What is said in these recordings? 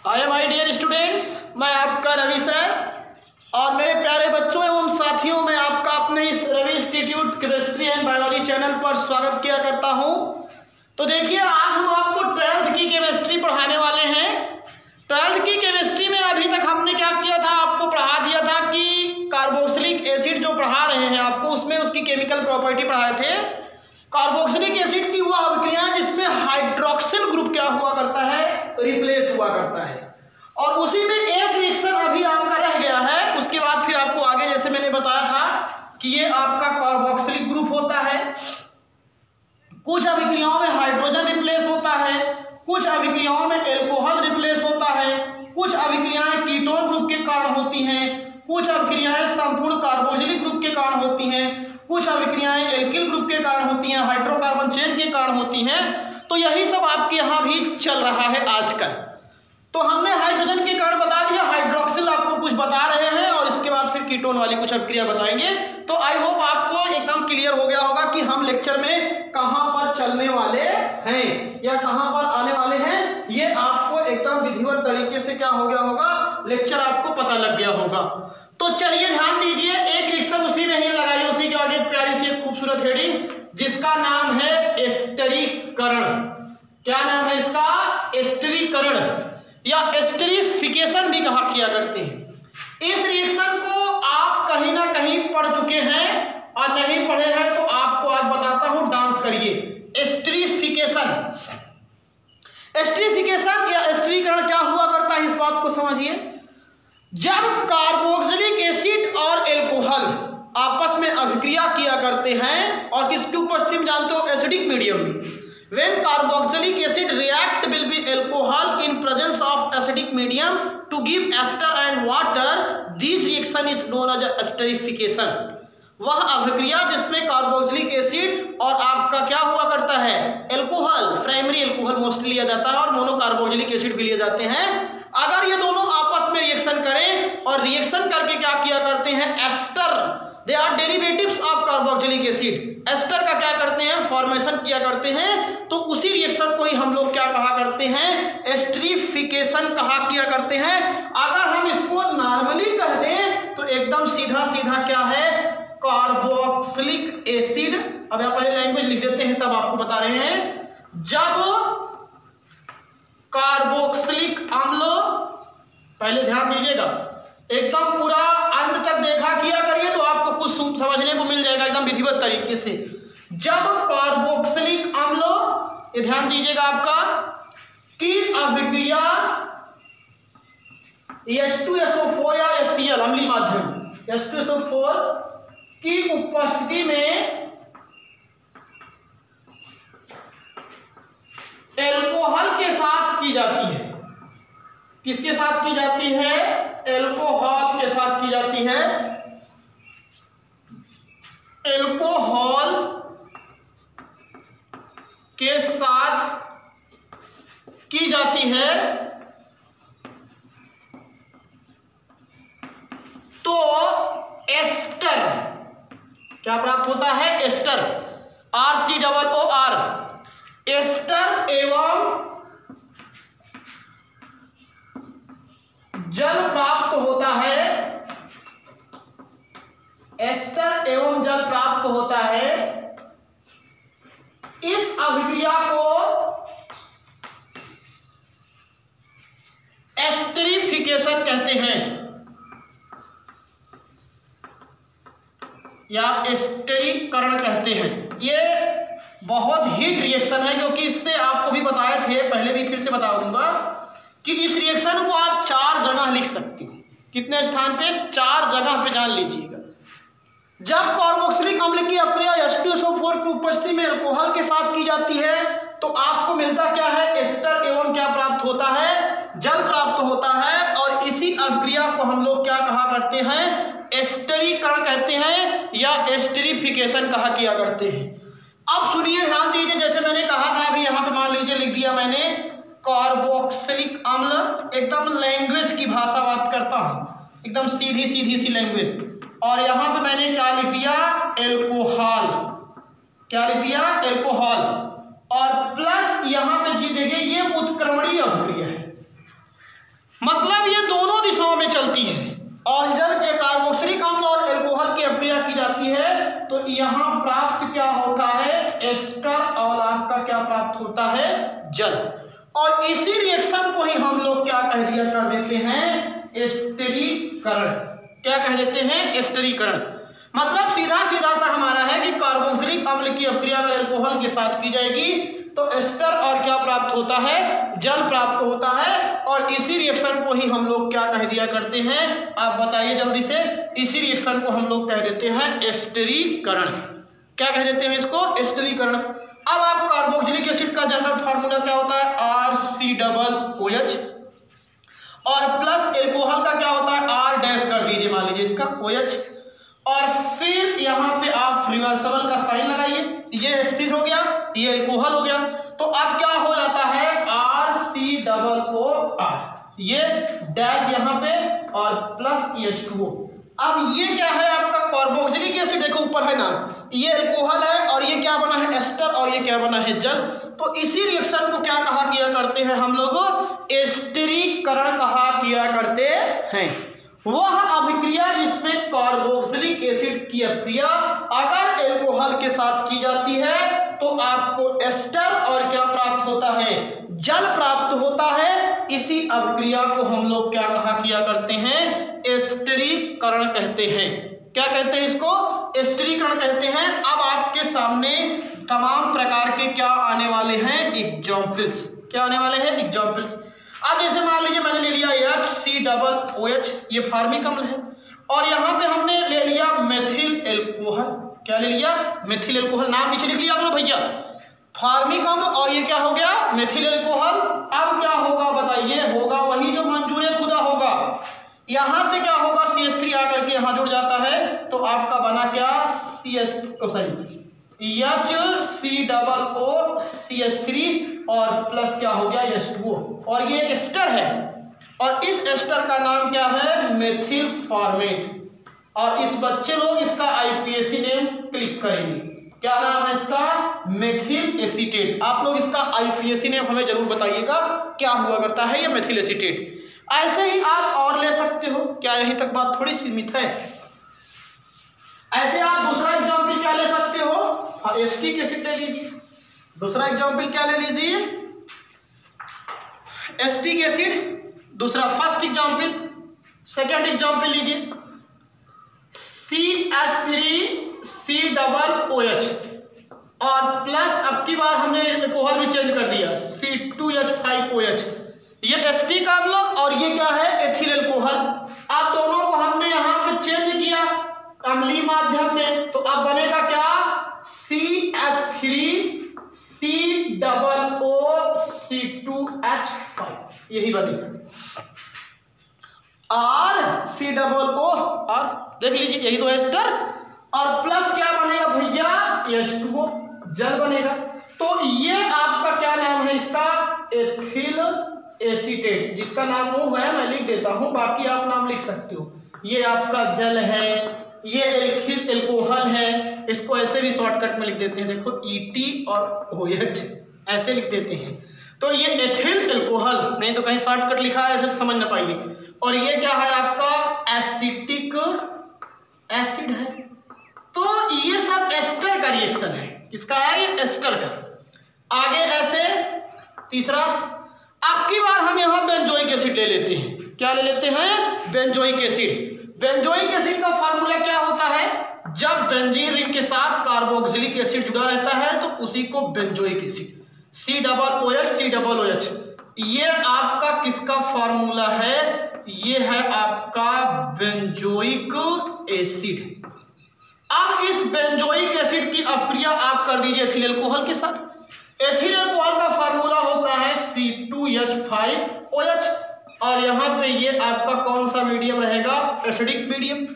Hi my dear students, मैं आपका Ravi sir और मेरे प्यारे बच्चों एवं साथियों, मैं आपका अपने इस Ravi institute chemistry and biology channel पर स्वागत किया करता हूं। तो देखिए, आज हम आपको 12th की केमिस्ट्री पढ़ाने वाले हैं। 12th की केमिस्ट्री में अभी तक हमने क्या किया था, आपको पढ़ा दिया था कि कार्बोक्सिलिक एसिड जो पढ़ा रहे हैं आपको, उसमें उसकी केमिकल प्रॉपर्टी पढ़ाए थे। कार्बोक्सिलिक एसिड की वह अभिक्रिया जिसमें हाइड्रोक्सिल ग्रुप क्या हुआ करता है, रिप्लेस हुआ करता है, और उसी में एक रिएक्शन अभी आपका रह गया है। उसके बाद फिर आपको आगे जैसे मैंने बताया था कि ये आपका कार्बोक्सिलिक ग्रुप होता है। कुछ अभिक्रियाओं में हाइड्रोजन रिप्लेस होता है, कुछ अभिक्रियाओं में एल्कोहल रिप्लेस होता है, कुछ अभिक्रियाएं कीटोन ग्रुप के कारण होती हैं, कुछ अभिक्रियाएं संपूर्ण कार्बोक्सिलिक ग्रुप के कारण होती हैं, कुछ अभिक्रियाएं एल्किल ग्रुप के कारण होती हैं, हाइड्रोकार्बन चेन के कारण होती हैं। तो यही सब आपके यहाँ भी चल रहा है आजकल। तो हमने हाइड्रोजन के कारण बता दिया, हाइड्रोक्सिल आपको कुछ बता रहे हैं और इसके बाद फिर कीटोन वाली कुछ अभिक्रिया बताएंगे। तो आई होप आपको एकदम क्लियर हो गया होगा कि हम लेक्चर में कहां पर चलने वाले हैं या कहां पर आने वाले हैं। ये आपको एकदम विधिवत तरीके से क्या हो गया होगा, लेक्चर आपको पता लग गया होगा। तो चलिए ध्यान दीजिए, एक रिएक्शन उसी में ही लगाइए, उसी के आगे प्यारी सी एक खूबसूरत हेडिंग जिसका नाम है एस्टरीकरण। क्या नाम है इसका? एस्टरीकरण या एस्टरीफिकेशन भी कहा किया करते हैं। इस रिएक्शन को आप कहीं ना कहीं पढ़ चुके हैं और नहीं पढ़े हैं तो आपको आज बताता हूं, डांस करिए। एस्टरीफिकेशन, एस्टरीफिकेशन या एस्टरीकरण क्या हुआ करता है, इस बात को समझिए। जब कार्बोक्सिलिक एसिड और एल्कोहल आपस में अभिक्रिया किया करते हैं और किसकी उपस्थिति में जानते हो, एसिडिक मीडियम में। When carboxylic acid react will be alcohol in presence of acidic medium to give ester and water, this reaction is known as esterification। वह अभिक्रिया जिसमें कार्बोक्सिलिक एसिड और आपका क्या हुआ करता है, एल्कोहल, प्राइमरी एल्कोहल मोस्टली लिया जाता है और मोनोकार्बोक्सिलिक एसिड भी लिए जाते हैं। अगर ये दोनों आपस में रिएक्शन करें और रिएक्शन करके क्या किया करते हैं, ester, they are derivatives of carboxylic acid, ester का क्या करते हैं, फॉर्मेशन किया करते हैं। तो उसी रिएक्शन को ही हम लोग क्या कहा करते हैं, एस्टरीफिकेशन कहा किया करते हैं। अगर हम इसको नॉर्मली कह दें तो एकदम सीधा सीधा क्या है, कार्बोक्सिलिक एसिड। अब आप पहले लैंग्वेज लिख देते हैं तब आपको बता रहे हैं। जब कार्बोक्सिलिक अम्ल, पहले ध्यान दीजिएगा, एकदम पूरा अंत तक देखा किया करिए तो आपको कुछ समझने को मिल जाएगा एकदम विधिवत तरीके से। जब कार्बोक्सिलिक अम्ल, ये ध्यान दीजिएगा आपका, की अभिक्रिया H2SO4 या HCl अम्लीय माध्यम H2SO4 की उपस्थिति में एल्कोहल के साथ की जाती है। किसके साथ की जाती है? एल्कोहल के साथ की जाती है। एल्कोहल के साथ की जाती है तो एस्टर क्या प्राप्त होता है, एस्टर, RCOOR, एस्टर एवं जल प्राप्त होता है। एस्टर एवं जल प्राप्त होता है। इस अभिक्रिया को एस्टरीफिकेशन कहते हैं या एस्टरीकरण कहते हैं। ये बहुत हिट रिएक्शन है, क्योंकि इससे आपको भी बताए थे पहले, भी फिर से बता दूंगा कि इस रिएक्शन को आप 4 जगह लिख सकते हो। कितने स्थान पे? 4 जगह पे जान लीजिएगा। जब कार्बोक्सिलिक अम्ल की अभिक्रिया H2SO4 की उपस्थिति में अल्कोहल के साथ की जाती है तो आपको मिलता क्या है, एस्टर एवं क्या प्राप्त होता है, जल प्राप्त होता है। और इसी अभिक्रिया को हम लोग क्या कहा करते हैं, एस्टरीकरण कहते हैं या एस्टरीफिकेशन कहा किया करते हैं। अब सुनिए, ध्यान दीजिए, जैसे मैंने कहा था, अभी यहाँ पे मान लीजिए लिख दिया मैंने कार्बोक्सिलिक अम्ल, एकदम लैंग्वेज की भाषा बात करता हूं, एकदम सीधी सीधी सी लैंग्वेज। और यहां पे मैंने क्या लिख दिया, एल्कोहल। क्या लिख दिया, एल्कोहल। और प्लस यहां पे जी देखिए, ये उत्क्रमणीय अभिक्रिया है। मतलब ये दोनों दिशाओं में चलती है। और जब एक कार्बोक्सिलिक अम्ल और एल्कोहल की अभिक्रिया की जाती है तो यहाँ प्राप्त क्या होता है, एस्टर, और आपका क्या प्राप्त होता है, जल। और इसी रिएक्शन को ही हम लोग क्या कह दिया कर देते हैं, एस्टरीकरण। क्या कह देते हैं, एस्टरीकरण। मतलब सीधा सीधा सा हमारा है कि कार्बोक्सिलिक अम्ल की अभिक्रिया अगर एल्कोहल के साथ की जाएगी तो एस्टर और क्या प्राप्त होता है, जल प्राप्त होता है। और इसी रिएक्शन को ही हम लोग क्या कह दिया करते हैं, आप बताइए जल्दी से। इसी रिएक्शन को हम लोग कह देते हैं एस्टरीकरण। क्या कह देते हैं इसको, एस्टरीकरण। अब आप कार्बोक्सिलिक एसिड का जनरल फार्मूला क्या होता है, RCOOH, और प्लस एल्कोहल का क्या होता है, R डैश कर दीजिए, मान लीजिए इसका OH, और फिर यहाँ पे आप रिवर्सिबल का साइन लगाइए। ये एक्सिस हो गया, ये एल्कोहल हो गया, तो अब क्या हो जाता है, RCOOR, ये डैश यहाँ पे और प्लस H2O। अब ये क्या है आपका कार्बोक्सिलिक एसिड, देखो ऊपर है ना, ये एल्कोहल है और ये क्या बना है, एस्टर, और ये क्या बना है, जल। तो इसी रिएक्शन को क्या कहा किया करते हैं हम लोग, एस्टरीकरण कहा किया करते हैं। वह अभिक्रिया जिसमें कार्बोक्सिलिक एसिड की अभिक्रिया अगर एल्कोहल के साथ की जाती है तो आपको एस्टर और क्या प्राप्त होता है, जल प्राप्त होता है। इसी अभिक्रिया को हम लोग क्या कहा किया करते हैं, एस्टरीकरण कहते हैं। क्या कहते हैं इसको, एस्टरीकरण कहते हैं। अब आपके सामने तमाम प्रकार के क्या आने वाले हैं, एग्जाम्पल्स। क्या आने वाले हैं, एग्जाम्पल्स। अब जैसे मान लीजिए मैंने ले लिया HCOOH, ये फार्मिक अम्ल है, और यहाँ पे हमने ले लिया मेथिल एल्कोहल। क्या ले लिया, मेथिल एल्कोहल। नाम नीचे लिख लिया आप लोग भैया, फार्मिक अम्ल, और ये क्या हो गया, मेथिल एल्कोहल। अब क्या होगा बताइए, होगा वही जो मंजूर खुदा होगा। यहाँ से क्या होगा, CH3 आकर के यहाँ जुड़ जाता है, तो आपका बना क्या, HCOOCH3 और प्लस क्या हो गया, H2O। और ये एस्टर है, और इस एस्टर का नाम क्या है, मेथिल फॉर्मेट। और इस बच्चे लोग इसका IPAC नेम क्लिक करेंगे। क्या नाम है इसका, मेथिल एसीटेट। आप लोग इसका IPAC नेम हमें जरूर बताइएगा क्या हुआ करता है ये मेथिल एसीटेट। ऐसे ही आप और ले सकते हो, क्या यहीं तक बात थोड़ी सीमित है। ऐसे आप दूसरा एग्जाम्पल क्या ले सकते हो, एसिटिक एसिड ले लीजिए। दूसरा एग्जाम्पल क्या ले लीजिए, एसिटिक एसिड। दूसरा फर्स्ट एग्जाम्पल, सेकेंड एग्जाम्पल लीजिए, CH3COOH और प्लस अब की बार हमने एल्कोहल भी चेंज कर दिया, C2H5OH। ये एसिटिक अम्ल और ये क्या है, एथिल एल्कोहल। अब दोनों को हमने यहाँ पे चेंज किया अम्लीय माध्यम में, तो अब बनेगा क्या, CH3COOC2H5, यही बनेगा RCOOR। देख लीजिए यही तो एस्टर, और प्लस क्या बनेगा भैया, H2O, जल बनेगा। तो ये आपका क्या नाम है इसका, एथिल एसीटेट, जिसका नाम वो है मैं लिख देता हूं, बाकी आप नाम लिख सकते हो। ये आपका जल है, ये एथिल एल्कोहल है, इसको ऐसे भी शॉर्टकट में लिख देते हैं, देखो ET और OH ऐसे लिख देते हैं। तो ये एथिल एल्कोहल, नहीं तो कहीं शॉर्टकट लिखा है ऐसे तो समझ ना पाएंगे। और ये क्या है आपका, एसिटिक एसिड है। तो ये सब एस्टर का रिएक्शन है, किसका है, ये एस्टर का। आगे ऐसे तीसरा, अब की बार हम यहाँ बेंजोइक एसिड ले लेते हैं। क्या ले लेते हैं, बेंजोइक एसिड। बेंजोइक एसिड का फार्मूला क्या होता है, जब बेंजीन रिंग के साथ कार्बोक्सिलिक एसिड जुड़ा रहता है तो उसी को बेंजोइक एसिड, COOH। ये आपका किसका फार्मूला है, ये है आपका बेंजोइक एसिड। अब इस बेंजोइक एसिड की अभिक्रिया आप कर दीजिए एथिल एल्कोहल के साथ। एथिल एल्कोहल का फार्मूला होता है C2H5OH, और यहाँ पे ये आपका कौन सा मीडियम रहेगा, एसिडिक मीडियम।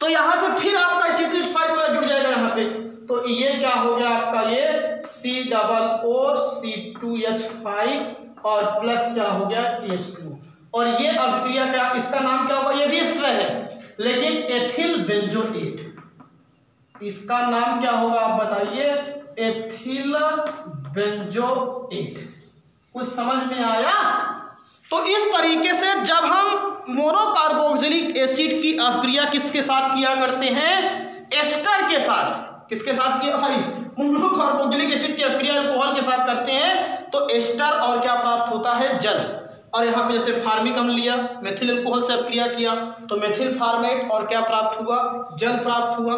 तो यहाँ से फिर आपका C2H5OH जुड़ जाएगा यहाँ पे, तो ये क्या हो गया आपका, ये COOC2H5 और प्लस क्या हो गया, H2। और ये अभिक्रिया क्या, इसका नाम क्या होगा, ये भी एस्टर है लेकिन एथिल बेंजोएट। इसका नाम क्या होगा आप बताइए, एथिल बेंजोएट। कुछ समझ में आया, तो इस तरीके से जब हम मोनोकार्बोक्सिलिक एसिड की अभिक्रिया किसके साथ किया करते हैं, एस्टर के साथ, किसके साथ किया, सॉरी, मोनोकार्बोक्सिलिक एसिड की अभिक्रिया अल्कोहल के साथ करते हैं तो एस्टर और क्या प्राप्त होता है, जल। और यहाँ पे जैसे फार्मिक अम्ल लिया, मेथिल अल्कोहल से अभिक्रिया किया तो मेथिल फार्मेट और क्या प्राप्त हुआ, जल प्राप्त हुआ।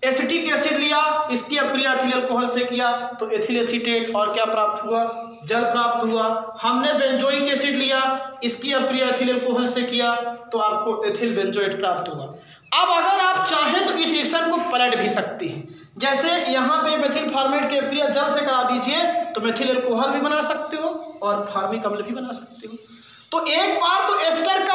एसिटिक एसिड लिया, इसकी अभिक्रिया एथिल अल्कोहल से किया तो एथिल एसीटेट और क्या प्राप्त हुआ, जल प्राप्त हुआ। हमने बेंजोइक एसिड लिया, इसकी अभिक्रिया एथिल अल्कोहल से किया तो आपको एथिल बेंजोएट प्राप्त हुआ। अब अगर आप चाहें तो इस रिएक्शन को पलट भी सकती हैं, जैसे यहाँ पे मेथिल फार्मेट की अभिक्रिया जल से करा दीजिए तो मेथिल अल्कोहल भी बना सकते हो और फार्मिक अम्ल भी बना सकते हो। तो एक बार तो एस्टर का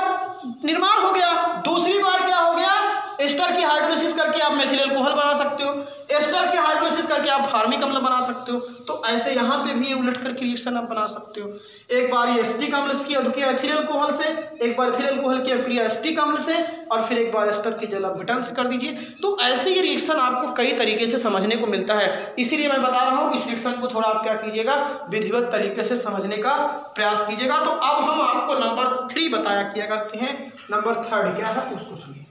निर्माण हो गया, दूसरी बार क्या हो गया, एस्टर की हाइड्रोलिसिस करके आप मेथिल अल्कोहल बना सकते हो, एस्टर की हाइड्रोलिसिस करके आप फार्मिक अम्ल बना सकते हो। तो ऐसे यहाँ पे भी उलट करके रिएक्शन आप बना सकते हो। एक बार ये एस्टिक अम्ल की अभिक्रिया एथिल अल्कोहल से, एक बार एथिल अल्कोहल की अभिक्रिया एस्टिक अम्ल से और फिर एक बार एस्टर की जल अपघटन से कर दीजिए। तो ऐसे ही रिएक्शन आपको कई तरीके से समझने को मिलता है, इसीलिए मैं बता रहा हूँ इस रिएक्शन को थोड़ा आप क्या कीजिएगा, विधिवत तरीके से समझने का प्रयास कीजिएगा। तो अब हम आपको नंबर 3 बताया किया करते हैं, नंबर 3 क्या है उसको सुनिए।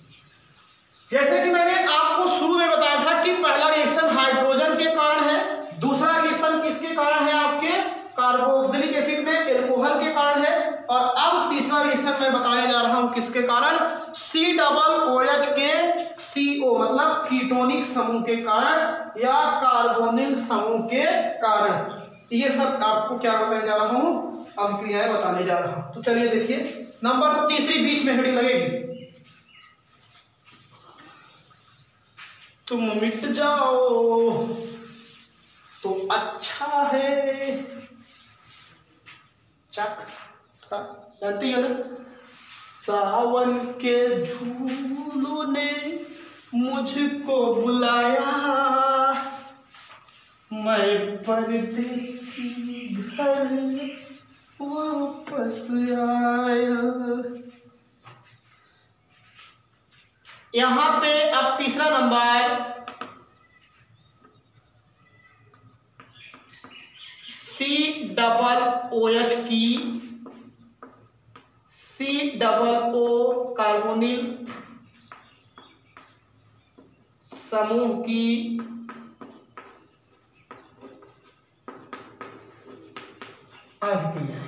जैसे कि मैंने आपको शुरू में बताया था कि पहला रिएक्शन हाइड्रोजन के कारण है, दूसरा रिएक्शन किसके कारण है, आपके कार्बोक्सिलिक एसिड में एल्कोहल के कारण है, और अब तीसरा रिएक्शन मैं बताने जा रहा हूं किसके कारण, COOH के CO मतलब कीटोनिक समूह के कारण या कार्बोनिल समूह के कारण। ये सब आपको क्या बताने जा रहा हूं, अभिक्रियाएं बताने जा रहा हूं। तो चलिए देखिए, नंबर 3 बीच में हेडिंग लगेगी, तुम मिट जाओ तो अच्छा है, चक जानती है ना, सावन के झूलों ने मुझको बुलाया, मैं परदेसी घर वापस आया। यहां पे अब तीसरा नंबर COOH की COO कार्बोनिल समूह की अभिक्रिया है।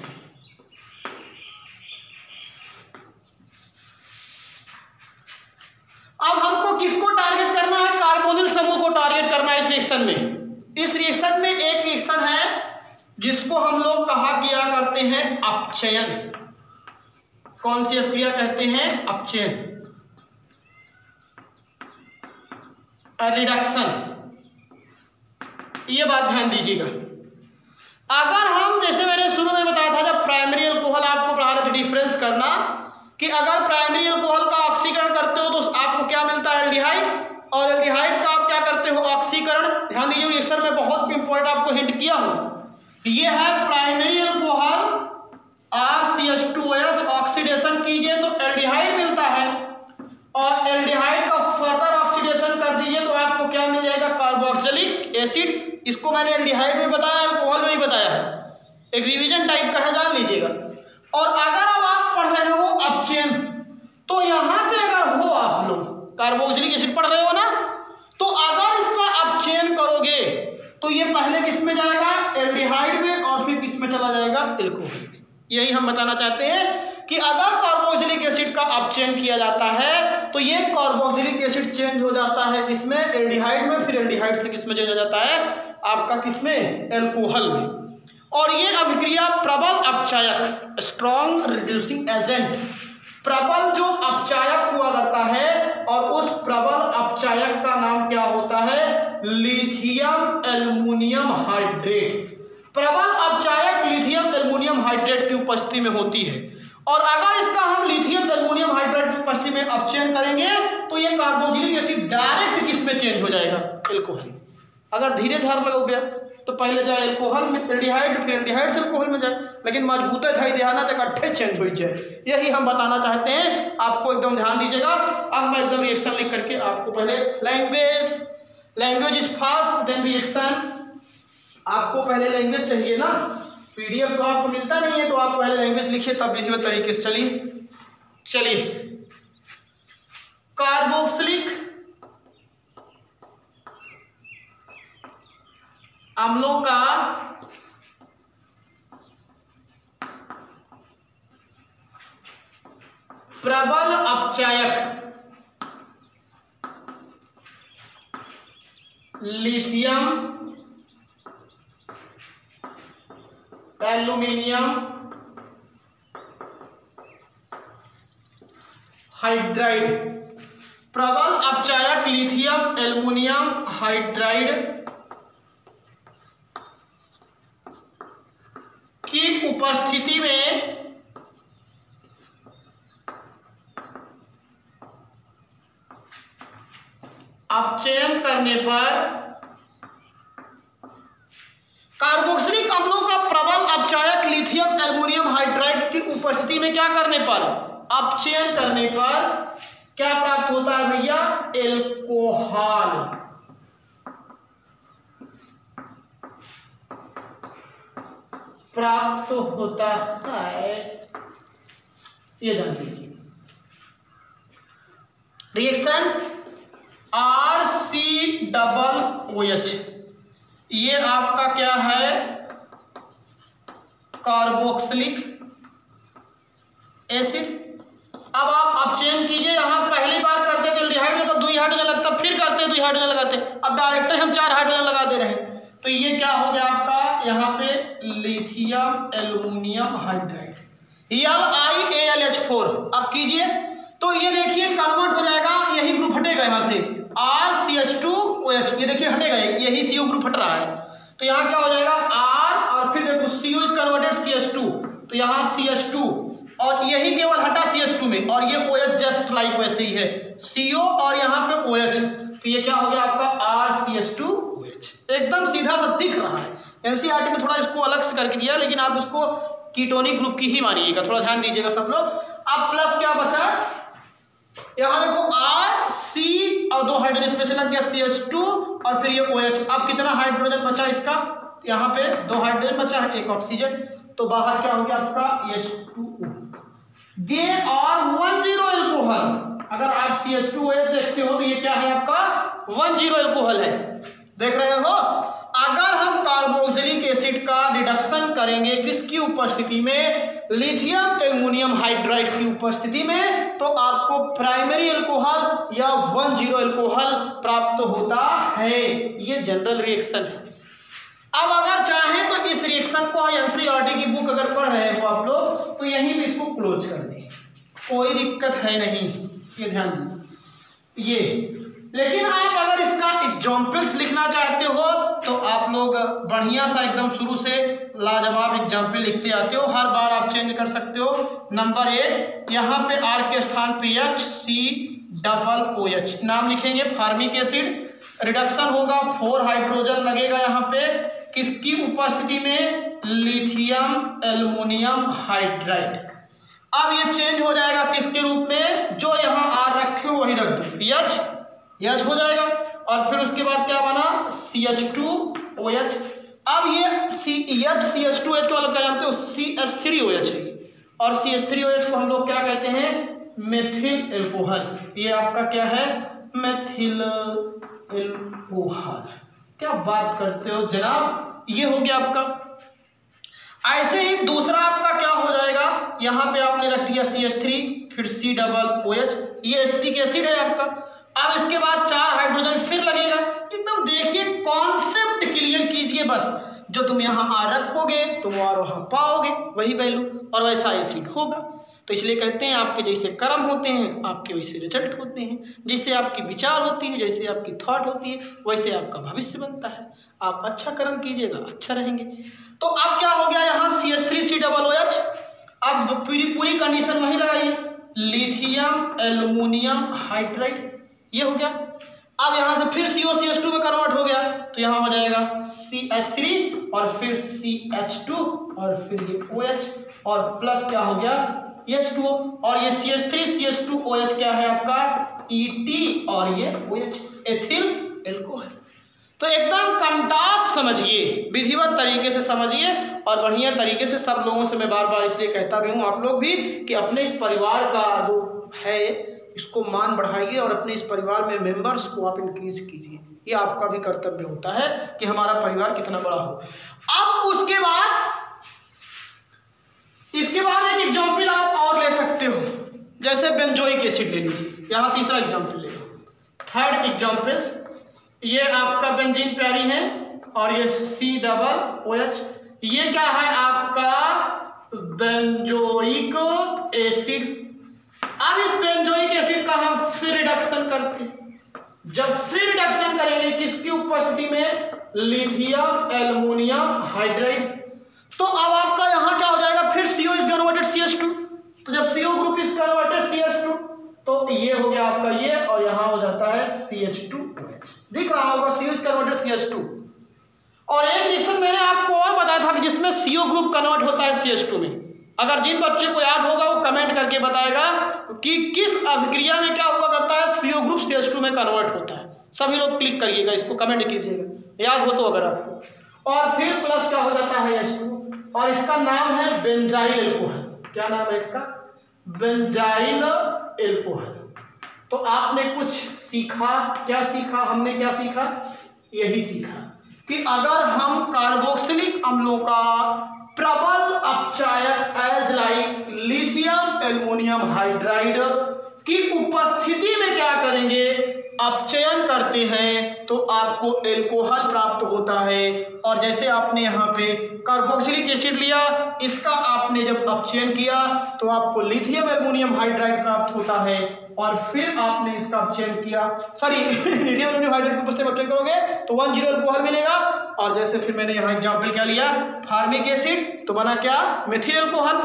अब हमको किसको टारगेट करना है, कार्बोनिल समूह को टारगेट करना है इस रिएक्शन में। इस रिएक्शन में एक रिएक्शन है जिसको हम लोग कहा किया करते हैं अपचयन। कौन सी अभिक्रिया कहते हैं, अपचयन, रिडक्शन। ये बात ध्यान दीजिएगा। अगर हम, जैसे मैंने शुरू में बताया था, जब प्राइमरी अल्कोहल आपको पढ़ा रहे थे डिफरेंस करना, कि अगर प्राइमरी अल्कोहल का ऑक्सीकरण करते हो तो आपको क्या मिलता है, एल्डिहाइड, और एल्डिहाइड का आप क्या करते हो, ऑक्सीकरण। ध्यान दीजिए, रिएक्शन में बहुत इंपॉर्टेंट आपको हिंट किया हूं, ये है प्राइमरी अल्कोहल RCH2OH ऑक्सीडेशन कीजिए तो एल्डिहाइड मिलता है, और एल्डिहाइड का फर्दर ऑक्सीडेशन कर दीजिए तो आपको क्या मिल जाएगा, कार्बोक्सिलिक एसिड। इसको मैंने एल्डिहाइड में बताया, अल्कोहल में भी बताया है, एक रिवीजन टाइप का है, जान लीजिएगा। और अगर अब आप पढ़ रहे हो अपचयन, तो यहाँ पे अगर हो आप लोग कार्बोक्सिलिक एसिड पढ़ रहे हो ना, तो अगर इसका अपचयन करोगे तो ये पहले किस में जाएगा, एल्डिहाइड में, और फिर किस में चला जाएगा, एल्कोहल। यही हम बताना चाहते हैं कि अगर कार्बोक्सिलिक एसिड का अपचयन किया जाता है तो ये कार्बोक्सिलिक एसिड चेंज हो जाता है इसमें, एल्डिहाइड में, फिर एल्डिहाइड से किस में चेंज हो जाता है, आपका किस में, एल्कोहल में। और ये अभिक्रिया प्रबल अपचायक, स्ट्रॉन्ग रिड्यूसिंग एजेंट, प्रबल जो अपचायक हुआ करता है, और उस प्रबल अपचायक का नाम क्या होता है, लिथियम एल्युमिनियम हाइड्रेट। प्रबल अपचायक लिथियम एल्युमिनियम हाइड्रेट की उपस्थिति में होती है, और अगर इसका हम लिथियम एल्युमिनियम हाइड्रेट की उपस्थिति में अपचयन करेंगे तो ये कार्बोक्सिलिक एसिड डायरेक्ट किस में चेंज हो जाएगा, एल्कोहल। अगर धीरे धार लगा गया तो पहले जाए एल्कोहल में, एल्डिहाइड, फिर एल्डिहाइड से एल्कोहल में जाए, लेकिन मजबूत है ध्यान तक इकट्ठे चेंज हो जाए। यही हम बताना चाहते हैं, आपको एकदम ध्यान दीजिएगा। अब मैं एकदम रिएक्शन लिख करके आपको पहले language is fast than reaction. आपको पहले लैंग्वेज चाहिए ना, PDF तो आपको मिलता नहीं है, तो आप पहले लैंग्वेज लिखिए तब विधिवत तरीके से चलिए। कार्बोक्सिलिक अम्लों का प्रबल अपचायक लिथियम, एल्यूमिनियम हाइड्राइड, प्रबल अपचायक लिथियम एल्यूमिनियम हाइड्राइड की उपस्थिति में अपचयन करने पर कार्बोक्सिलिक अम्लों का प्रबल अपचायक लिथियम एल्यूमिनियम हाइड्राइड की उपस्थिति में क्या करने पर, अपचयन करने पर क्या प्राप्त होता है भैया, एल्कोहल। प्राप्त होता है, ये जान लीजिए। रिएक्शन RCOOH, ये आपका क्या है, कार्बोक्सिलिक एसिड। अब आप अपचयन कीजिए, यहां पहली बार करते थे एल्डिहाइड में तो 2 हाइड्रोजन लगता, फिर करते 2 हाइड्रोजन लगाते, अब डायरेक्ट हम 4 हाइड्रोजन लगा दे रहे हैं। तो ये क्या हो गया आपका, यहाँ पे लिथियम एल्यूमिनियम हाइड्राइड LiAlH4। अब कीजिए तो ये देखिए कन्वर्ट हो जाएगा, यही ग्रुप हटेगा यहाँ से RCH2OH, ये देखिए हटेगा, यही CO ग्रुप हट रहा है। तो यहाँ क्या हो जाएगा R और फिर देखो CO इज कन्वर्टेड CH2, तो यहाँ CH2 और यही केवल हटा CH2 में, और ये OH जस्ट लाइक वैसे ही है CO और यहाँ पे OH, तो ये क्या हो गया आपका RCH2OH। एकदम सीधा सा दिख रहा है। NCERT में थोड़ा इसको अलग से करके दिया, लेकिन आप उसको कीटोनिक ग्रुप की ही मानिएगा, थोड़ा ध्यान दीजिएगा सब लोग। अब प्लस क्या बचा, यहाँ देखो R C और 2 हाइड्रोजन इसमें से लग गया CH2 और फिर ये OH। अब कितना हाइड्रोजन बचा इसका, यहाँ पे 2 हाइड्रोजन बचा है, 1 ऑक्सीजन, तो बाहर क्या हो गया आपका H2O। ये और 10 एल्कोहल, अगर आप CH2OH देखते हो तो ये क्या है आपका 10 एल्कोहल है, देख रहे हो। अगर हम कार्बोक्सिलिक एसिड का रिडक्शन करेंगे किसकी उपस्थिति में, लिथियम एल्यूमिनियम हाइड्राइड की उपस्थिति में, तो आपको प्राइमरी अल्कोहल या 10 अल्कोहल प्राप्त होता है। ये जनरल रिएक्शन है। अब अगर चाहें तो इस रिएक्शन को एनसीईआरटी की बुक अगर पढ़ रहे हो आप लोग तो यहीं भी इसको क्लोज कर दें, कोई दिक्कत है नहीं, ये ध्यान दीजिए। ये लेकिन आप अगर इसका एग्जाम्पल्स लिखना चाहते हो तो आप लोग बढ़िया सा एकदम शुरू से लाजवाब एग्जाम्पल लिखते आते हो, हर बार आप चेंज कर सकते हो। नंबर 1 यहाँ पे R के स्थान पे HCOOH नाम लिखेंगे, फार्मिक एसिड। रिडक्शन होगा 4 हाइड्रोजन लगेगा यहाँ पे, किसकी उपस्थिति में, लिथियम एल्यूमिनियम हाइड्राइड। अब ये चेंज हो जाएगा किसके रूप में, जो यहाँ R रखे हो वही रख दो, H हो जाएगा, और फिर उसके बाद क्या बना CH2OH। अब ये CH2OH का मतलब क्या जानते हो, CH3OH है, और CH3OH को हम लोग क्या कहते हैं, मेथिल एल्कोहल। ये आपका क्या है, मेथिल एल्कोहल। क्या बात करते हो जनाब, ये हो गया आपका। ऐसे ही दूसरा आपका क्या हो जाएगा, यहाँ पे आपने रख दिया CH3 फिर COOH, ये एसिटिक एसिड है आपका। अब इसके बाद 4 हाइड्रोजन फिर लगेगा। एकदम देखिए कॉन्सेप्ट क्लियर कीजिए, बस जो तुम यहाँ R रखोगे तुम और वहाँ पाओगे वही वैल्यू, और वैसा एसिड होगा। तो इसलिए कहते हैं आपके जैसे कर्म होते हैं आपके वैसे रिजल्ट होते हैं, जैसे आपकी विचार होती है, जैसे आपकी थॉट होती है, वैसे आपका भविष्य बनता है। आप अच्छा कर्म कीजिएगा अच्छा रहेंगे। तो अब क्या हो गया यहाँ CH3COOH। अब पूरी कंडीशन वही लगाइए, लिथियम एल्यूमिनियम हाइड्राइड, ये हो गया। अब यहाँ से फिर COCH2 में कन्वर्ट हो गया, तो यहाँ हो जाएगा CH3 और फिर CH2 और फिर ये OH और प्लस क्या हो गया H2O, और ये CH3CH2OH क्या है आपका ET और ये OH एथिल एल्कोहल। तो एकदम कंटास समझिए, विधिवत तरीके से समझिए और बढ़िया तरीके से सब लोगों से मैं बार बार इसलिए कहता भी हूँ, आप लोग भी, कि अपने इस परिवार का जो है इसको मान बढ़ाइए और अपने इस परिवार में मेंबर्स को आप इंक्रीज कीजिए। ये आपका भी कर्तव्य होता है कि हमारा परिवार कितना बड़ा हो। अब उसके बाद इसके बाद एक एग्जाम्पल आप और ले सकते हो, जैसे बेंजोइक एसिड ले लीजिए। यहाँ तीसरा एग्जाम्पल ले लो, थर्ड एग्जाम्पल्स। ये आपका बेंजीन प्यारी है और ये COOH, ये क्या है आपका बेंजोइक एसिड। अब इस बेंजोइक एसिड का हम फिर रिडक्शन करते हैं। जब फिर रिडक्शन करेंगे किसकी उपस्थिति में, लिथियम एल्युमिनियम हाइड्राइड, तो अब आपका यहां क्या हो जाएगा, फिर CO इज कन्वर्टेड CH2। तो जब CO group is converted CH2 तो ये हो गया आपका ये, और यहां हो जाता है CH2OH। दिख रहा होगा CO इज कन्वर्टेड CH2। और एक रिएक्शन मैंने आपको और बताया था कि जिसमें CO ग्रुप कन्वर्ट होता है CH2 में। अगर जिन बच्चों को याद होगा वो कमेंट करके बताएगा कि किस अभिक्रिया में क्या हुआ करता है, CO ग्रुप CH2 में कन्वर्ट होता है। सभी लोग क्लिक करिएगा, इसको कमेंट कीजिएगा, याद हो तो अगर आपको। और फिर प्लस क्या हो जाता है H2, और इसका नाम है बेंजाइल एल्कोहल। क्या नाम है इसका, बेंजाइल एल्कोहल। तो आपने कुछ सीखा, क्या सीखा, हमने क्या सीखा, यही सीखा कि अगर हम कार्बोक्सिलिक अम्लों का प्रबल अपचायक as like lithium aluminium hydride की उपस्थिति में क्या करेंगे, अपचयन करते हैं, तो आपको एल्कोहल प्राप्त होता है। और जैसे आपने यहाँ पे कार्बोक्सिलिक एसिड लिया, इसका आपने जब अपचयन किया तो आपको लिथियम एल्युमिनियम हाइड्राइड प्राप्त होता है, और फिर आपने इसका अपचयन किया, सॉरी लिथियम एल्युमिनियम हाइड्राइड की उपस्थिति में अपचयन करोगे तो 1,0 एल्कोहल मिलेगा। और जैसे फिर मैंने यहाँ एग्जाम्पल क्या लिया, फार्मिक एसिड, तो बना क्या, मेथिल एल्कोहल।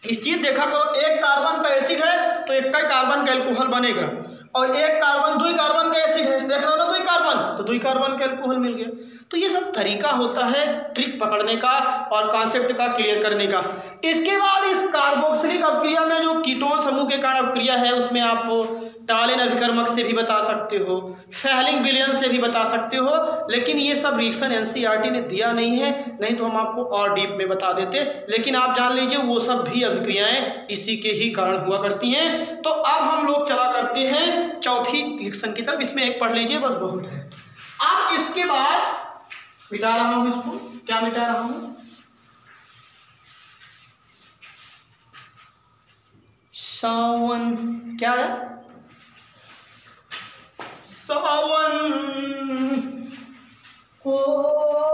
इस चीज देखा करो, एक कार्बन का एसिड है तो एक का कार्बन का एल्कोहल बनेगा, और एक कार्बन 2 कार्बन का एसिड है, देख रहे हो ना 2 कार्बन, तो 2 कार्बन का एल्कोहल मिल गया। तो ये सब तरीका होता है ट्रिक पकड़ने का और कॉन्सेप्ट का क्लियर करने का। इसके बाद इस कार्बोक्सिलिक अपक्रिया में जो कीटोन समूह के कारण अपक्रिया है, उसमें आप टालिन अभिकर्मक से भी बता सकते हो, फैलिंग विलयन से भी बता सकते हो, लेकिन ये सब रिएक्शन NCERT ने दिया नहीं है, नहीं तो हम आपको और डीप में बता देते। लेकिन आप जान लीजिए वो सब भी अभिक्रियाएं इसी के ही कारण हुआ करती हैं। तो अब हम लोग चला करते हैं चौथी रिएक्शन की तरफ, इसमें एक पढ़ लीजिए बस, बहुत है। अब इसके बाद मिटा रहा हूं इसको, क्या मिटा रहा हूं, सावन, क्या है, सावन को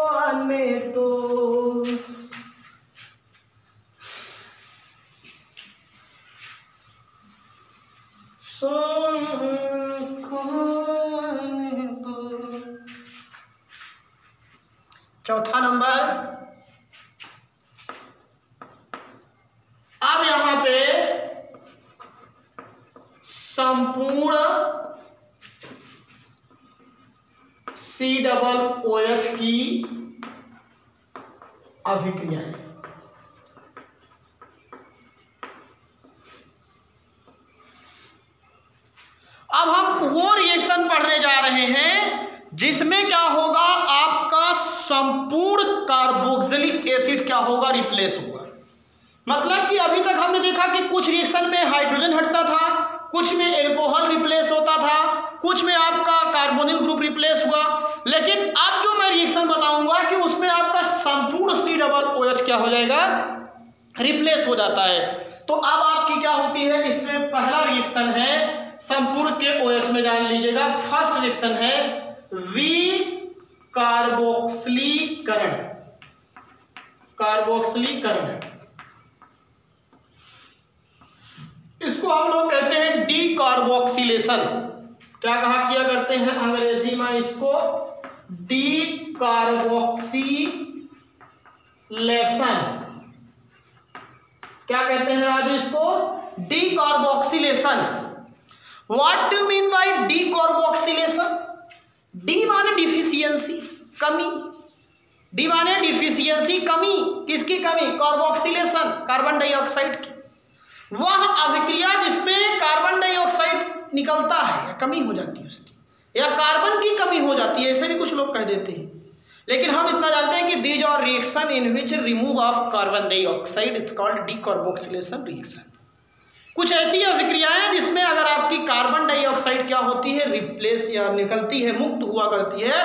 आने दो, सावन को आने दो। चौथा नंबर, अब यहां पे संपूर्ण COOH की अभिक्रिया है। अब हम वो रिएक्शन पढ़ने जा रहे हैं जिसमें क्या होगा, आपका संपूर्ण कार्बोक्सिलिक एसिड क्या होगा, रिप्लेस होगा। मतलब कि अभी तक हमने देखा कि कुछ रिएक्शन में हाइड्रोजन हटता था, कुछ में एल्कोहल रिप्लेस होता था, कुछ में आपका कार्बोनिल ग्रुप रिप्लेस हुआ, लेकिन अब जो मैं रिएक्शन बताऊंगा कि उसमें आपका संपूर्ण COOH क्या हो जाएगा, रिप्लेस हो जाता है। तो अब आपकी क्या होती है, इसमें पहला रिएक्शन है संपूर्ण के OH में, जान लीजिएगा फर्स्ट रिएक्शन है कार्बोक्सिलीकरण, कार्बोक्सिलीकरण, इसको हम लोग कहते हैं डीकार्बोक्सिलेशन। क्या कहा किया करते हैं अंग्रेजी में इसको, डीकार्बोक्सिलेशन। क्या कहते हैं राजू इसको, decarboxylation. What do mean bye decarboxylation, D माने डिफिशियंसी, कमी, डी माने डिफिशियंसी, कमी, किसकी कमी, कार्बोक्सिलेशन, कार्बन डाइऑक्साइड की। वह अभिक्रिया जिसमें कार्बन डाइऑक्साइड निकलता है या कमी हो जाती है उसकी, या कार्बन की कमी हो जाती है, ऐसे भी कुछ लोग कह देते हैं। लेकिन हम इतना जानते हैं कि these are reaction in which remove of carbon dioxide it's called decarboxylation reaction. कुछ ऐसी अभिक्रियाएं जिसमें अगर आपकी कार्बन डाइऑक्साइड क्या होती है, रिप्लेस या निकलती है, मुक्त हुआ करती है,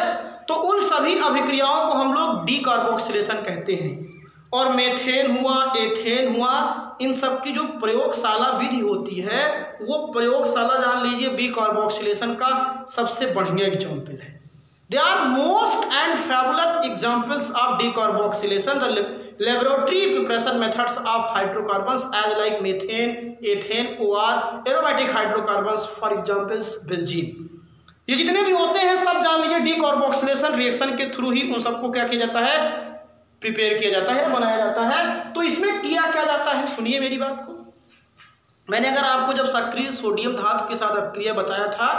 तो उन सभी अभिक्रियाओं को हम लोग डीकार्बोक्सिलेशन कहते हैं। और मेथेन हुआ, एथेन हुआ, इन सब की जो प्रयोगशाला विधि होती है वो प्रयोगशाला जान लीजिए डीकार्बोक्सिलेशन का सबसे बढ़िया एग्जाम्पल है। They are most and fabulous examples of decarboxylation. The laboratory preparation methods of hydrocarbons as like methane, ethane, or aromatic hydrocarbons, for example benzene। ये जितने भी होते हैं सब जान लीजिए डीकार्बोक्सिलेशन रिएक्शन के थ्रू ही उन सबको क्या किया जाता है, प्रिपेयर किया जाता है, बनाया जाता है। तो इसमें किया क्या जाता है, सुनिए मेरी बात को। मैंने अगर आपको जब सक्रिय सोडियम धातु के साथ अभिक्रिया बताया था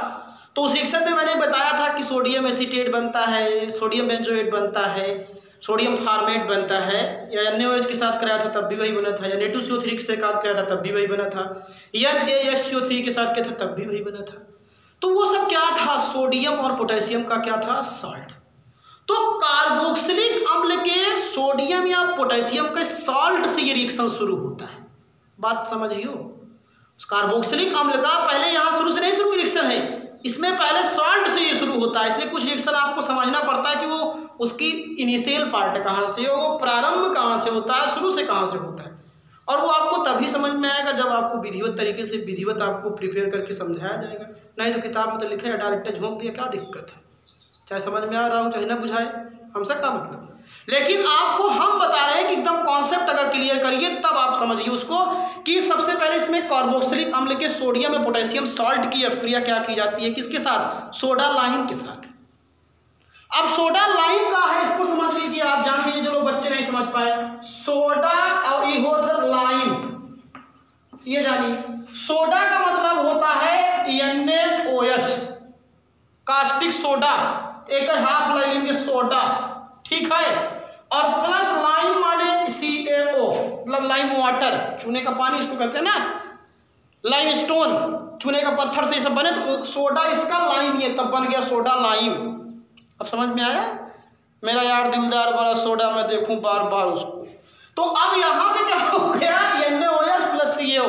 तो उस रिएक्शन में मैंने बताया था कि सोडियम एसीटेट बनता है, सोडियम बेंजोएट बनता है, सोडियम फार्मेट बनता है, या NaOH के साथ कराया था तब भी वही बना था, या Na2CO3 के साथ कराया था तब भी वही बना था, या NaSCO3 के साथ किया था तब भी वही बना था। तो वो सब क्या था, सोडियम और पोटेशियम का क्या था, सॉल्ट। तो कार्बोक्सिलिक अम्ल के सोडियम या पोटेशियम के सॉल्ट से ये रिएक्शन शुरू होता है। बात समझियो, कार्बोक्सिलिक अम्ल का पहले यहाँ शुरू से नहीं शुरू रिएक्शन है, इसमें पहले सॉल्ट से ये शुरू होता है। इसलिए कुछ रिएक्शन आपको समझना पड़ता है कि वो उसकी इनिशियल पार्ट कहाँ से, वो प्रारंभ कहाँ से होता है, शुरू से कहाँ से होता है। और वो आपको तभी समझ में आएगा जब आपको विधिवत तरीके से विधिवत आपको प्रिपेयर करके समझाया जाएगा। नहीं तो किताब में तो लिखे है डायरेक्ट झोंक दिया, क्या दिक्कत है, चाहे समझ में आ रहा हो चाहे ना बुझाए, हमसे क्या मतलब। लेकिन आपको हम बता रहे हैं कि एकदम कॉन्सेप्ट अगर क्लियर करिए तब आप समझिए उसको कि सबसे पहले इसमें कार्बोक्सिलिक अम्ल के सोडियम और पोटेशियम सॉल्ट की अभिक्रिया क्या की जाती है, किसके साथ, सोडा लाइम के साथ। अब सोडा लाइम का है, इसको समझ लीजिए, आप जान लीजिए जो लोग बच्चे नहीं समझ पाए, सोडा और ये होता लाइम, ये जानिए सोडा का मतलब होता है NaOH, कास्टिक सोडा, एक हाफ लाइन सोडा, ठीक है, और प्लस लाइम माने CaO, मतलब लाइम वाटर, चूने का पानी इसको कहते हैं ना, लाइम स्टोन, चूने का पत्थर से ये सब बने तो सोडा इसका लाइम, ये तब बन गया सोडा लाइम। अब समझ में आया, मेरा यार दिलदार बड़ा सोडा मैं देखूं बार बार उसको। तो अब यहाँ पे क्या हो गया, NaOH plus CaO,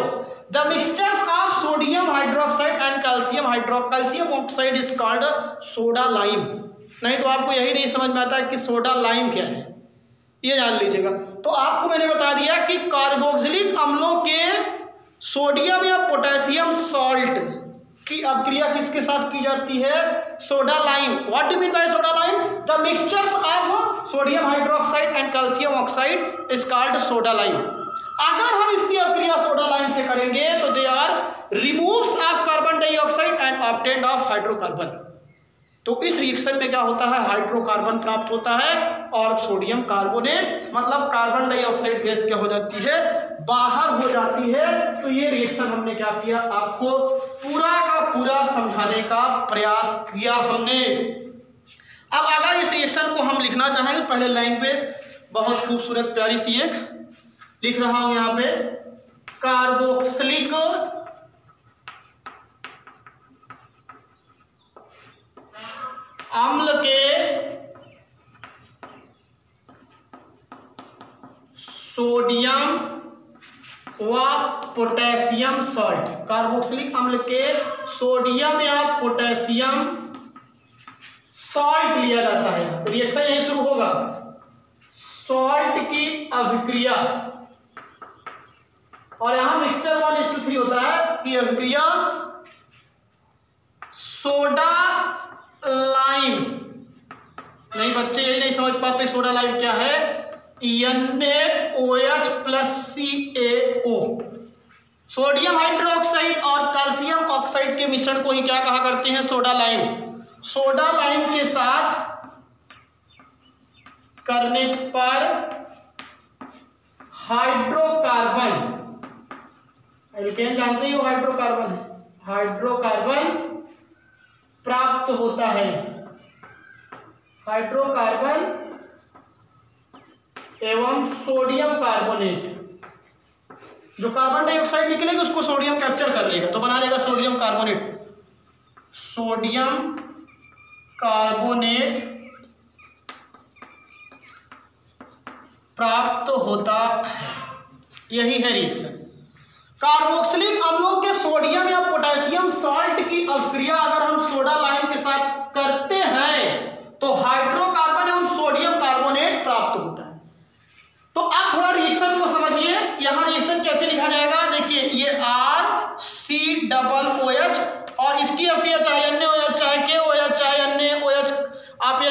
the mixtures of sodium hydroxide and calcium oxide is called soda lime. नहीं तो आपको यही नहीं समझ में आता है कि सोडा लाइम क्या है, ये जान लीजिएगा। तो आपको मैंने बता दिया कि कार्बोक्सिलिक अम्लों के सोडियम या पोटेशियम सॉल्ट की अभिक्रिया किसके साथ की जाती है, soda lime. What do mean by soda lime, the mixtures of sodium hydroxide and calcium oxide is called soda lime. अगर हम इसकी अभिक्रिया सोडा लाइम से करेंगे तो they are removes of carbon dioxide and obtained of hydrocarbon. तो इस reaction में क्या होता है, हाइड्रोकार्बन प्राप्त होता है और सोडियम कार्बोनेट मतलब कार्बन डाइऑक्साइड गैस क्या हो जाती है, बाहर हो जाती है। तो ये रिएक्शन हमने क्या किया, आपको पूरा का पूरा समझाने का प्रयास किया हमने। अब अगर इस रिएक्शन को हम लिखना चाहेंगे, पहले लैंग्वेज बहुत खूबसूरत प्यारी सी एक लिख रहा हूं यहाँ पे, कार्बोक्सिलिक अम्ल के सोडियम व पोटेशियम सॉल्ट, कार्बोक्सिलिक अम्ल के सोडियम या पोटेशियम सॉल्ट लिया जाता है। रिएक्शन यही शुरू होगा, सॉल्ट की अभिक्रिया, और यहां मिक्सचर 1:3 होता है कि अभिक्रिया सोडा लाइम। नहीं बच्चे यही नहीं समझ पाते सोडा लाइम क्या है, NaOH plus CaO, sodium hydroxide और कैल्शियम ऑक्साइड के मिश्रण को ही क्या कहा करते हैं, सोडा लाइम। सोडा लाइम के साथ करने पर हाइड्रोकार्बन, एल्केन जानते हो हाइड्रोकार्बन है, हाइड्रोकार्बन प्राप्त होता है, हाइड्रोकार्बन एवं सोडियम कार्बोनेट। जो कार्बन डाइऑक्साइड निकलेगा उसको सोडियम कैप्चर कर लेगा तो बना लेगा सोडियम कार्बोनेट, सोडियम कार्बोनेट प्राप्त होता है। यही है रिएक्शन। कार्बोक्सिलिक अम्लों के सोडियम या पोटेशियम सॉल्ट की अभिक्रिया अगर हम सोडा लाइम के साथ करते हैं तो हाइड्रोकार्बन एवं सोडियम कार्बोनेट प्राप्त होता है। तो आप थोड़ा रिएक्शन को समझिए। यहाँ रिएक्शन कैसे लिखा जाएगा, देखिए ये RCOOH और इसकी अभिक्रिया चाहे NaOH चाहे KOH चाहे NaOH, आप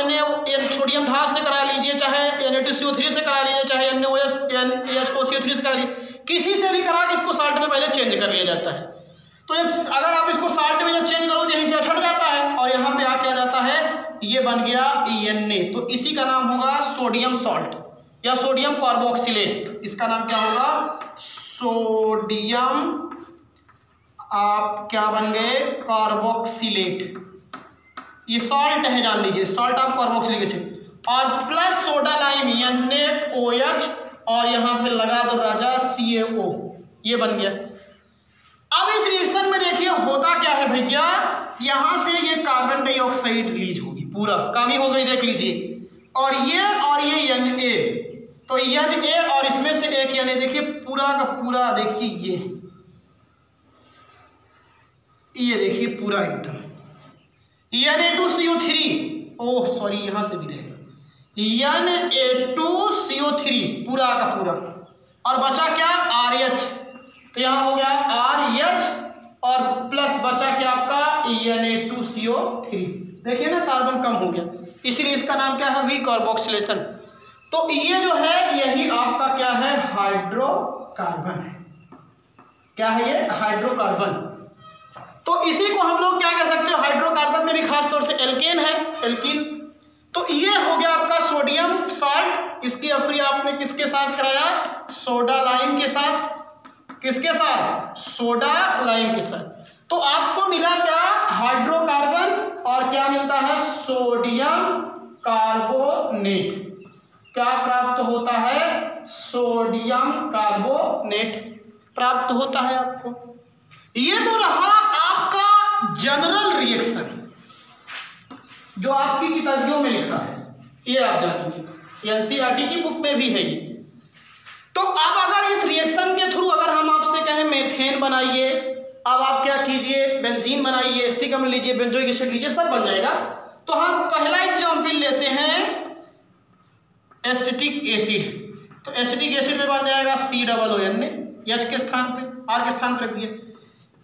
सोडियम धात से करा लीजिए, चाहे Na2CO3 से करा लीजिए, चाहे NaOH CO3 से करा लीजिए, किसी से भी करा के इसको साल्ट में पहले चेंज कर लिया जाता है। तो जब अगर आप इसको साल्ट में जब चेंज करो तो यहीं से छट जाता है और यहाँ पे आ क्या जाता है, ये बन गया Na। तो इसी का नाम होगा सोडियम सॉल्ट या सोडियम कार्बोक्सिलेट। इसका नाम क्या होगा, सोडियम आप क्या बन गए, कार्बोक्सिलेट। ये सॉल्ट है, जान लीजिए, सॉल्ट आप कार्बोक्सिलिक एसिड और प्लस सोडा लाइम NaOH और यहाँ पे लगा दो राजा CaO, ये बन गया। अब इस रिएक्शन में देखिए होता क्या है भैया, यहाँ से ये कार्बन डाइऑक्साइड रिलीज होगी, पूरा कमी हो गई, देख लीजिए, और ये Na, तो Na और इसमें से एक Na, देखिए पूरा का पूरा, देखिए ये देखिए पूरा एकदम Na2CO3, ओह सॉरी यहाँ से भी रहेगा Na2CO3 पूरा का पूरा, और बचा क्या RH, तो यहाँ हो गया RH और प्लस बचा क्या आपका Na2CO3। देखिए ना कार्बन कम हो गया, इसीलिए इसका नाम क्या है, रीकार्बोक्सिलेशन। तो ये जो है यही आपका क्या है, हाइड्रोकार्बन है। क्या है ये, हाइड्रोकार्बन। तो इसी को हम लोग क्या कह सकते हो, हाइड्रोकार्बन में भी खास तौर से एल्केन है, एल्कीन। तो ये हो गया आपका सोडियम सॉल्ट। इसकी अभिक्रिया आपने किसके साथ कराया, सोडा लाइम के साथ। किसके साथ, सोडा लाइम के साथ। तो आपको मिला क्या, हाइड्रोकार्बन और क्या मिलता है, सोडियम कार्बोनेट। क्या प्राप्त होता है, सोडियम कार्बोनेट प्राप्त होता है आपको। ये तो रहा आपका जनरल रिएक्शन जो आपकी किताबियों में लिखा है, ये आप जान लीजिए, NCERT की बुक में भी है ये। तो अब अगर इस रिएक्शन के थ्रू अगर हम आपसे कहें मेथेन बनाइए, अब आप क्या कीजिए, बेंजीन बनाइए, एस्टिक अम्ल लीजिए, बेंजोइक एसिड लीजिए, सब बन जाएगा। तो हम पहला एग्जाम्पल लेते हैं एसिटिक एसिड। तो एसिटिक एसिड में बन जाएगा COON, H के स्थान पे, R के स्थान पे रख दिए।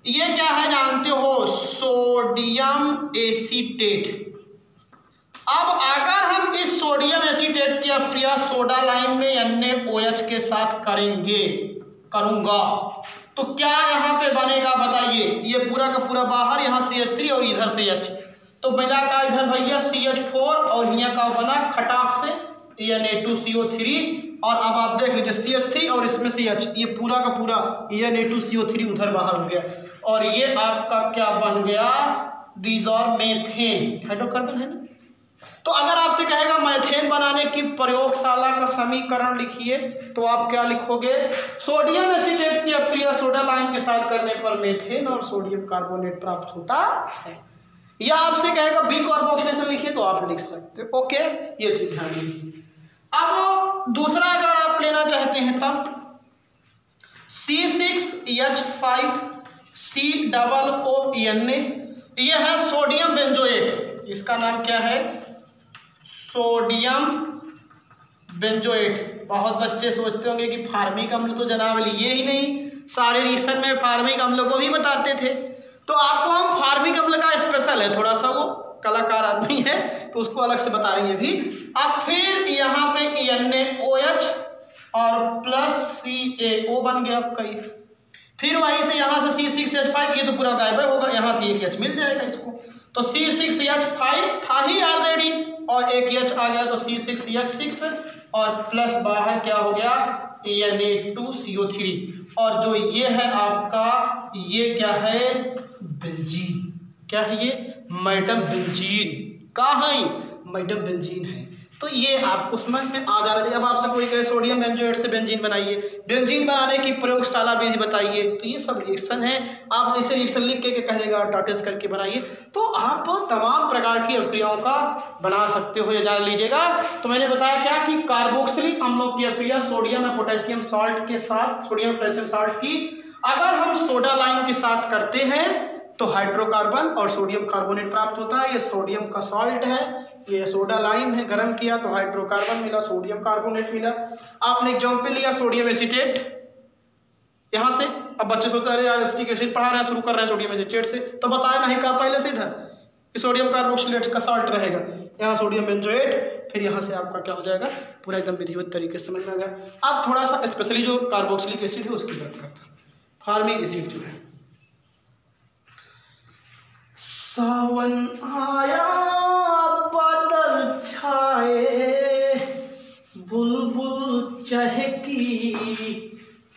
ये क्या है जानते हो, सोडियम एसीटेट। अब अगर हम इस सोडियम एसीटेट की अभिक्रिया सोडा लाइम में NaOH के साथ करूंगा तो क्या यहाँ पे बनेगा बताइए, ये पूरा का पूरा बाहर, यहाँ CH3 और इधर से H, तो मिला का इधर भैया CH4 और यहाँ का बना खटाक से Na2CO3, और अब आप देख लीजिए CH3 और इसमें से H, ये पूरा का पूरा Na2CO3 उधर बाहर हो गया, और ये आपका क्या बन गया, दीज आर मेथेन, हाइड्रोकार्बन है ना। तो अगर आपसे कहेगा मेथेन बनाने की प्रयोगशाला का समीकरण लिखिए, तो आप क्या लिखोगे, सोडियम एसीटेट की अभिक्रिया सोडा लाइम के साथ करने पर मेथेन और सोडियम कार्बोनेट प्राप्त होता है। या आपसे कहेगा बीकार्बोक्सिलेशन लिखिए, तो आप लिख सकते हो। ओके, ये चीज ध्यान दीजिए। अब दूसरा अगर आप लेना चाहते हैं तब C6H5 COON, यह है सोडियम बेंजोएट। इसका नाम क्या है, सोडियम बेंजोएट। बहुत बच्चे सोचते होंगे कि फार्मिक अम्ल तो जनाब लिए ही नहीं, सारे रिएक्शन में फार्मिक अम्ल को भी बताते थे। तो आपको हम फार्मिक अम्ल का स्पेशल है, थोड़ा सा वो कलाकार आदमी है तो उसको अलग से बताएंगे भी। अब फिर यहाँ पे NaOH और प्लस CaO बन गया आपका ये। फिर वहीं से यहाँ से C6H5, ये तो पूरा गायब होगा, यहाँ से एक H मिल जाएगा इसको। तो C6H5 था ही ऑलरेडी और एक H आ गया, तो C6H6 और प्लस बाहर क्या हो गया, Na2CO3। और जो ये है आपका, ये क्या है, बेंजीन। क्या है ये, मैडम बेंजीन। कहाँ है, मैडम बेंजीन है। तो ये आपको समझ में आ जाना चाहिए। अब आपसे कोई कहे सोडियम बेंजोएट से बेंजीन बनाइए, बेंजीन बनाने की प्रयोगशाला विधि बताइए, तो ये सब रिएक्शन है। आप इसे रिएक्शन लिख के कह देगा टाटेस करके बनाइए, तो आप तमाम प्रकार की अभिक्रियाओं का बना सकते हो, ये जान लीजिएगा। तो मैंने बताया क्या कि कार्बोक्सिलिक अम्लों की अभिक्रिया सोडियम और पोटेशियम साल्ट के साथ, सोडियम पोटेशियम साल्ट की अगर हम सोडा लाइम के साथ करते हैं तो हाइड्रोकार्बन और सोडियम कार्बोनेट प्राप्त होता है। ये सोडियम का सॉल्ट है, ये सोडा लाइम है, गर्म किया तो हाइड्रोकार्बन मिला, सोडियम कार्बोनेट मिला। आपने एग्जाम्पल लिया सोडियम एसीटेट यहाँ से। अब बच्चे सोचते हैं अरे यार एसिटिक एसिड पढ़ा रहे हैं, शुरू कर रहे हैं सोडियम एसीटेट से, तो बताया नहीं कहा पहले से इधर कि सोडियम कार्बोक्सिलेट का सॉल्ट रहेगा, यहाँ सोडियम बेंजोएट, फिर यहाँ से आपका क्या हो जाएगा, पूरा एकदम विधिवत तरीके से समझ में आ गया। अब थोड़ा सा स्पेशली जो कार्बोक्सिलिक एसिड है उसकी बात करते हैं। फार्मिक एसिड जो है, सावन आया बादल छाए, बुलबुल चहकी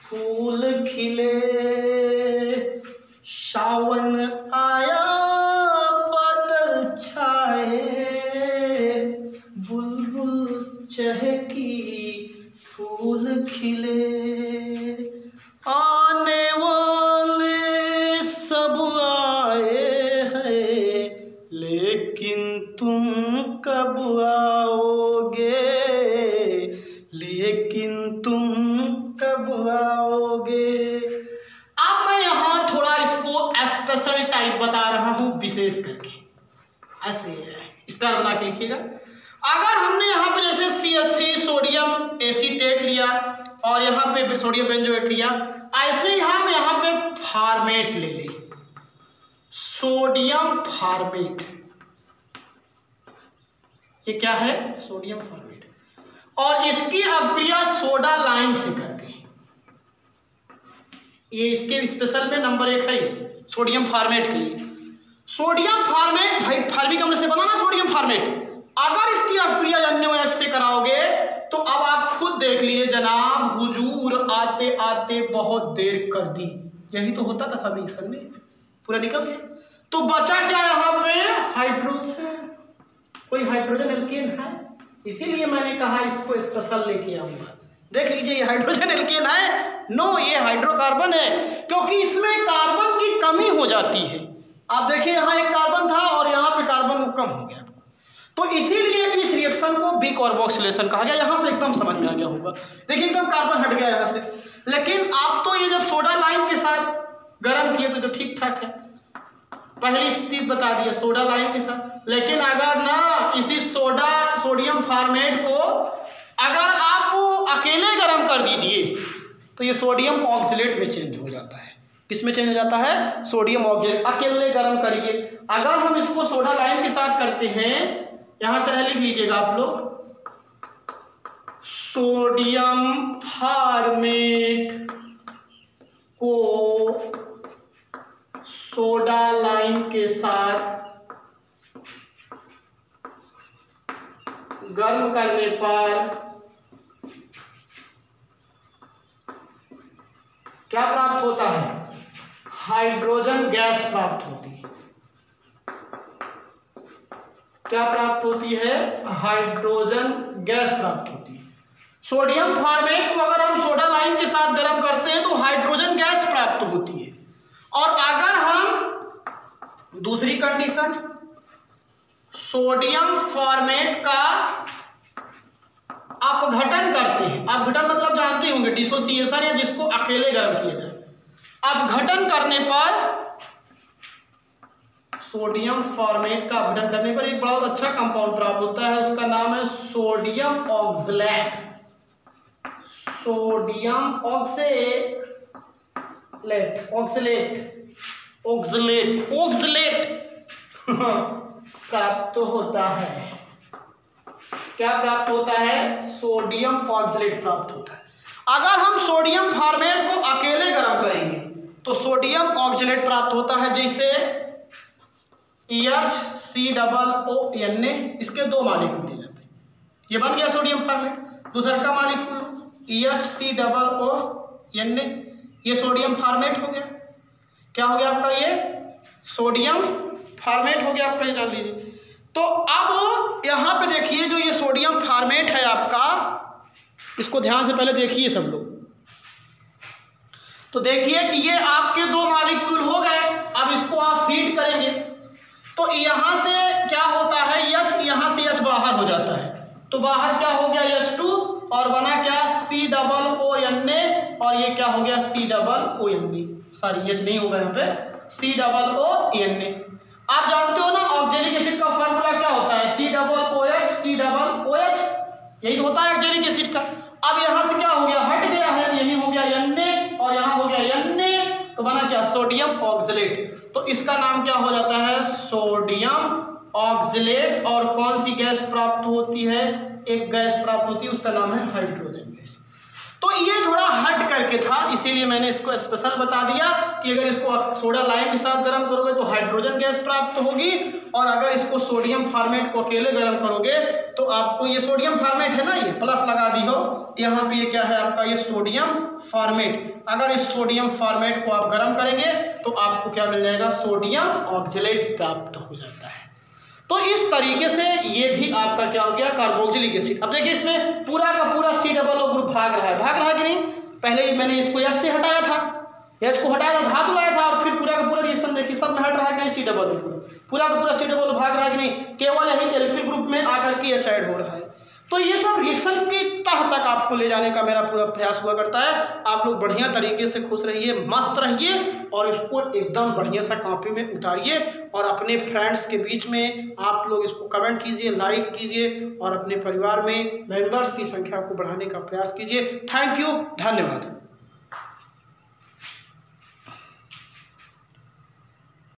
फूल खिले, सावन आया बादल छाए, बुलबुल चहकी फूल खिले, आने वाले सब आए हैं लेकिन तुम कब आओगे, लेकिन तुम कब आओगे। अब मैं यहाँ थोड़ा इसको स्पेशल टाइप बता रहा हूँ विशेष करके, ऐसे स्टार बना के लिखिएगा। अगर हमने यहाँ पे जैसे CH3 सोडियम एसीटेट लिया और यहाँ पे सोडियम बेंजोएट लिया, ऐसे ही हम यहाँ पे फार्मेट ले लें, सोडियम फार्मेट। ये क्या है, सोडियम फार्मेट, और इसकी अभिक्रिया सोडा लाइम से करते हैं। ये इसके स्पेशल में नंबर 1 है सोडियम फार्मेट के लिए। सोडियम फार्मेट भाई फार्मिक अम्ल से बना ना सोडियम फार्मेट, अगर इसकी अभिक्रिया NaOH से कराओगे तो अब आप खुद देख लीजिए जनाब, हुजूर आते आते बहुत देर कर दी। यही तो होता था सब रिएक्शन में, पूरा निकल गया। तो बचा क्या यहाँ पे, हाइड्रोजन। कोई हाइड्रोजन एल्केन है, इसीलिए मैंने कहा इसको स्पेशल लेके आऊंगा। देख लीजिए ये हाइड्रोजन एल्केन है, नो ये हाइड्रोकार्बन है, क्योंकि इसमें कार्बन की कमी हो जाती है। आप देखिए यहाँ एक कार्बन था और यहाँ पे कार्बन कम हो गया, तो इसीलिए इस रिएक्शन को बीकार्बोक्सिलेशन कहा गया। यहाँ से एकदम समझ में आ गया होगा, देखिए एकदम कार्बन हट गया यहाँ से। लेकिन आप तो ये जब सोडा लाइम के साथ गर्म किए तो ठीक ठाक है, पहली स्थिति बता दिया सोडा लाइम के साथ। लेकिन अगर ना इसी सोडियम फार्मेट को अगर आप अकेले गर्म कर दीजिए तो ये सोडियम ऑक्जेलेट में चेंज हो जाता है। किस में चेंज हो जाता है, सोडियम ऑक्जेलेट। अकेले गर्म करिए, अगर हम इसको सोडा लाइम के साथ करते हैं, यहां चाहे लिख लीजिएगा आप लोग, सोडियम फार्मेट को सोडा लाइम के साथ गर्म करने पर क्या प्राप्त होता है, हाइड्रोजन गैस प्राप्त होती है। क्या प्राप्त होती है, हाइड्रोजन गैस प्राप्त होती है। सोडियम फार्मेट को अगर हम सोडा लाइम के साथ गर्म करते हैं तो हाइड्रोजन गैस प्राप्त होती है। और अगर हम दूसरी कंडीशन सोडियम फार्मेट का अपघटन करते हैं, अपघटन मतलब जानते होंगे डिसोसिएशन, या जिसको अकेले गर्म किया जाए, अपघटन करने पर सोडियम फार्मेट का अपघटन करने पर एक बहुत अच्छा कंपाउंड प्राप्त होता है, उसका नाम है सोडियम ऑक्सलेट। सोडियम ऑक्सलेट प्राप्त होता है। क्या प्राप्त होता है, सोडियम ऑक्सलेट प्राप्त होता है। अगर हम सोडियम फार्मेट को अकेले गर्म करेंगे तो सोडियम ऑक्सलेट प्राप्त होता है, जैसे HCOO, इसके 2 मॉलिक्यूल ले जाते हैं, ये बन गया सोडियम फार्मेट। दूसरा का मॉलिक्यूल HCOO, ये सोडियम फार्मेट हो गया। क्या हो गया आपका, ये सोडियम फार्मेट हो गया आपका, ये जान लीजिए। तो अब यहाँ पे देखिए जो ये सोडियम फॉर्मेट है आपका, इसको ध्यान से पहले देखिए सब लोग। तो देखिए कि ये आपके दो मॉलिक्यूल हो गए। अब इसको आप फीड करेंगे तो यहाँ से क्या होता है, H, यहाँ से H बाहर हो जाता है। तो बाहर क्या हो गया H2 और बना क्या COONA, और ये क्या हो गया COONB, सॉरी H नहीं होगा यहाँ पे, COONA। आप जानते हो ना ऑक्जेलिक एसिड का फार्मूला क्या होता है, COOH, यही तो होता है ऑक्जेलिक एसिड का। अब यहाँ से क्या हो गया, हट गया है, यही हो गया Na और यहाँ हो गया Na, तो बना क्या सोडियम ऑक्जेलेट। तो इसका नाम क्या हो जाता है, सोडियम ऑक्जेलेट। और कौन सी गैस प्राप्त होती है, एक गैस प्राप्त होती है, उसका नाम है हाइड्रोजन गैस। तो ये थोड़ा हट करके था, इसीलिए मैंने इसको स्पेशल बता दिया कि अगर इसको सोडा लाइम के साथ गर्म करोगे तो हाइड्रोजन गैस प्राप्त होगी, और अगर इसको सोडियम फॉर्मेट को अकेले गर्म करोगे तो आपको, ये सोडियम फॉर्मेट है ना, ये प्लस लगा दी हो यहाँ पे, ये क्या है आपका, ये सोडियम फॉर्मेट। अगर इस सोडियम फॉर्मेट को आप गर्म करेंगे तो आपको क्या मिल जाएगा, सोडियम ऑक्जेलेट प्राप्त हो जाता है। तो इस तरीके से ये भी आपका क्या हो गया, कार्बोक्सिलिक एसिड। अब देखिए इसमें पूरा का पूरा COO ग्रुप भाग रहा है कि नहीं। पहले ही मैंने इसको H से हटाया था, H को हटाया था, धातु लाया था, और फिर पूरा का पूरा रिएक्शन देखिए सब में हट रहा है कि नहीं, COO पूरा का पूरा COO भाग रहा है कि नहीं, केवल यही इलेक्ट्रिक ग्रुप में आकर के H ऐड हो रहा है। तो ये सब रिएक्शन की तह तक आपको ले जाने का मेरा पूरा प्रयास हुआ करता है। आप लोग बढ़िया तरीके से खुश रहिए, मस्त रहिए, और इसको एकदम बढ़िया सा कॉपी में उतारिए, और अपने फ्रेंड्स के बीच में आप लोग इसको कमेंट कीजिए, लाइक कीजिए, और अपने परिवार में मेंबर्स की संख्या को बढ़ाने का प्रयास कीजिए। थैंक यू, धन्यवाद।